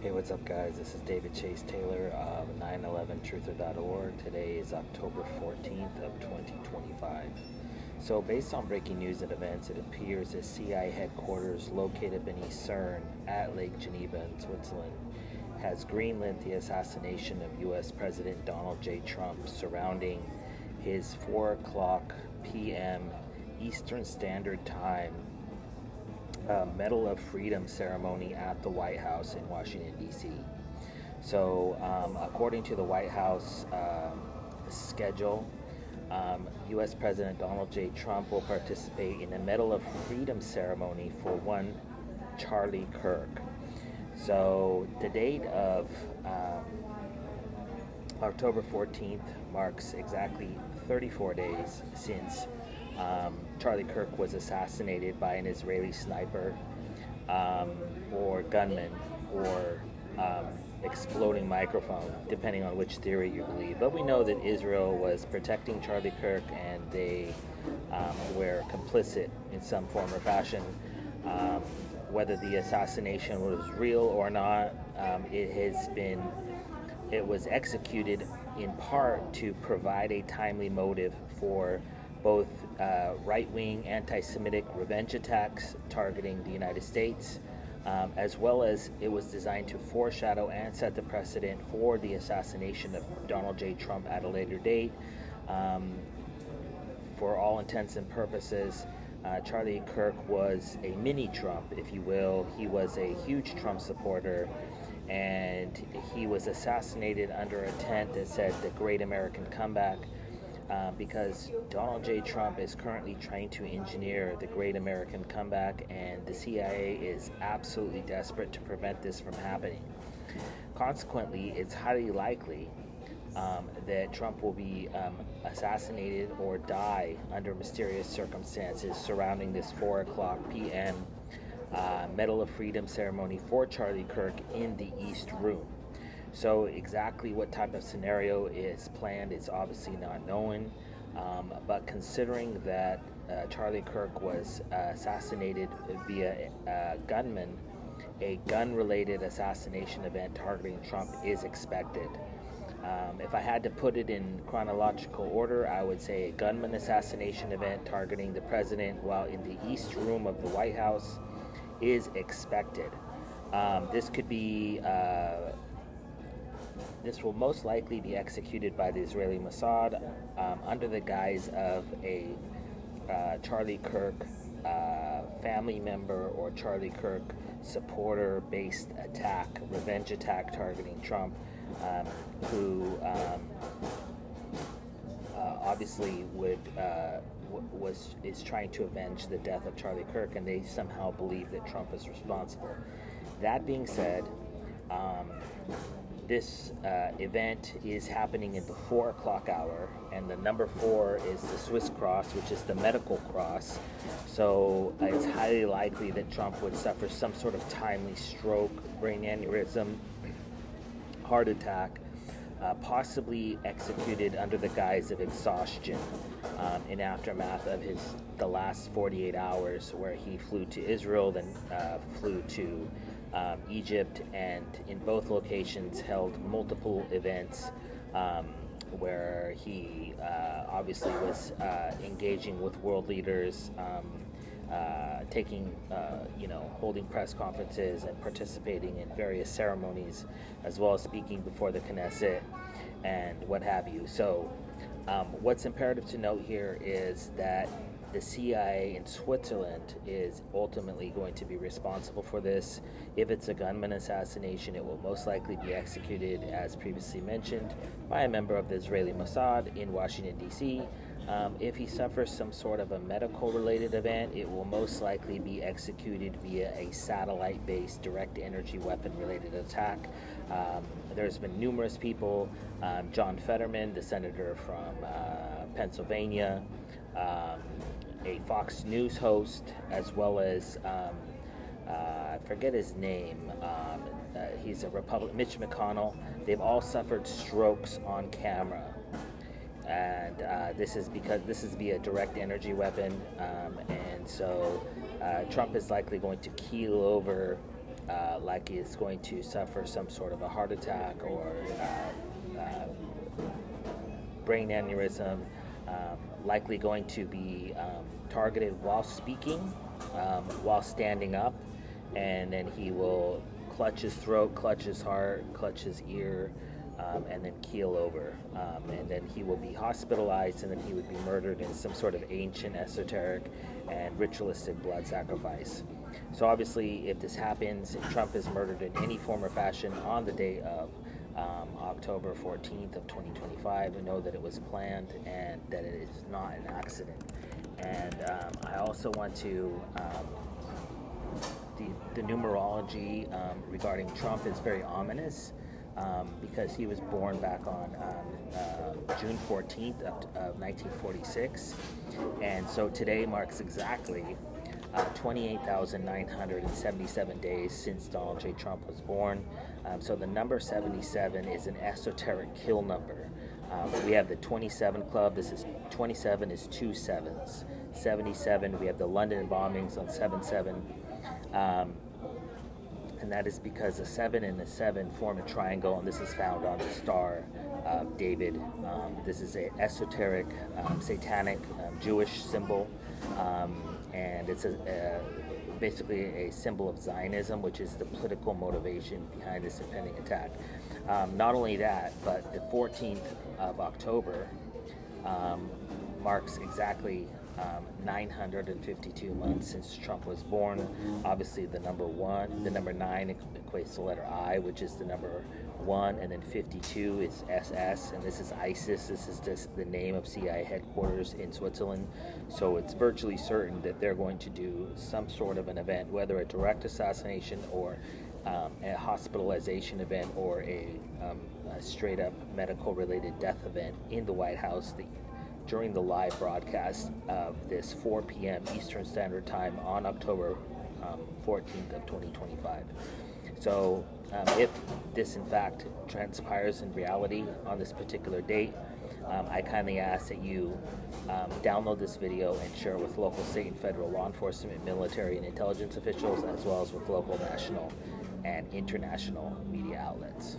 Hey, what's up, guys? This is David Chase Taylor of 911truther.org. Today is October 14th of 2025. So, based on breaking news and events, it appears that CIA headquarters located beneath CERN at Lake Geneva in Switzerland has greenlit the assassination of U.S. President Donald J. Trump surrounding his 4 o'clock p.m. Eastern Standard Time Medal of Freedom ceremony at the White House in Washington, D.C. So, according to the White House schedule, U.S. President Donald J. Trump will participate in a Medal of Freedom ceremony for one Charlie Kirk. So, the date of October 14th marks exactly 34 days since Charlie Kirk was assassinated by an Israeli sniper or gunman or exploding microphone, depending on which theory you believe. But we know that Israel was protecting Charlie Kirk, and they were complicit in some form or fashion. Whether the assassination was real or not, it was executed in part to provide a timely motive for both right-wing anti-Semitic revenge attacks targeting the United States, as well as it was designed to foreshadow and set the precedent for the assassination of Donald J. Trump at a later date. For all intents and purposes, Charlie Kirk was a mini Trump, if you will. He was a huge Trump supporter, and he was assassinated under a tent that said the Great American Comeback, because Donald J. Trump is currently trying to engineer the Great American Comeback, and the CIA is absolutely desperate to prevent this from happening. Consequently, it's highly likely that Trump will be assassinated or die under mysterious circumstances surrounding this 4 o'clock p.m. Medal of Freedom ceremony for Charlie Kirk in the East Room. So exactly what type of scenario is planned is obviously not known, but considering that Charlie Kirk was assassinated via a gunman, a gun-related assassination event targeting Trump is expected. If I had to put it in chronological order, I would say a gunman assassination event targeting the president while in the East Room of the White House is expected. This will most likely be executed by the Israeli Mossad under the guise of a Charlie Kirk family member or Charlie Kirk supporter-based attack, revenge attack targeting Trump, who obviously is trying to avenge the death of Charlie Kirk, and they somehow believe that Trump is responsible. That being said, this event is happening in the 4 o'clock hour, and the number 4 is the Swiss cross, which is the medical cross. So it's highly likely that Trump would suffer some sort of timely stroke, brain aneurysm, heart attack, possibly executed under the guise of exhaustion in aftermath of the last 48 hours, where he flew to Israel, then flew to Egypt, and in both locations held multiple events where he obviously was engaging with world leaders, holding press conferences and participating in various ceremonies, as well as speaking before the Knesset and what have you. So what's imperative to note here is that the CIA in Switzerland is ultimately going to be responsible for this. If it's a gunman assassination, it will most likely be executed, as previously mentioned, by a member of the Israeli Mossad in Washington, D.C. If he suffers some sort of a medical-related event, it will most likely be executed via a satellite-based direct energy weapon-related attack. There's been numerous people, John Fetterman, the senator from Pennsylvania, a Fox News host, as well as I forget his name. He's a Republican, Mitch McConnell. They've all suffered strokes on camera, and this is via direct energy weapon, and so Trump is likely going to keel over like he's going to suffer some sort of a heart attack or brain aneurysm, likely going to be targeted while speaking, while standing up, and then he will clutch his throat, clutch his heart, clutch his ear, and then keel over. And then he will be hospitalized, and then he would be murdered in some sort of ancient, esoteric, and ritualistic blood sacrifice. So obviously, if this happens, if Trump is murdered in any form or fashion on the day of October 14th of 2025, we know that it was planned and that it is not an accident. And I also want to, the numerology regarding Trump is very ominous. Because he was born back on June 14th of 1946, and so today marks exactly 28,977 days since Donald J. Trump was born. So the number 77 is an esoteric kill number. We have the 27 Club. This is 27 is 2 sevens. 77. We have the London bombings on 7/7. And that is because a 7 and a 7 form a triangle, and this is found on the Star of David. This is an esoteric, satanic, Jewish symbol, and it's basically a symbol of Zionism, which is the political motivation behind this impending attack. Not only that, but the 14th of October marks exactly 952 months since Trump was born. Obviously, the number 9 equates to the letter I, which is the number 1, and then 52 is SS, and this is ISIS. This is the name of CIA headquarters in Switzerland. So it's virtually certain that they're going to do some sort of an event, whether a direct assassination or a hospitalization event or a straight up medical related death event in the White House during the live broadcast of this 4 p.m. Eastern Standard Time on October 14th of 2025. So if this in fact transpires in reality on this particular date, I kindly ask that you download this video and share it with local, state, and federal law enforcement, military, and intelligence officials, as well as with local, national, and international media outlets.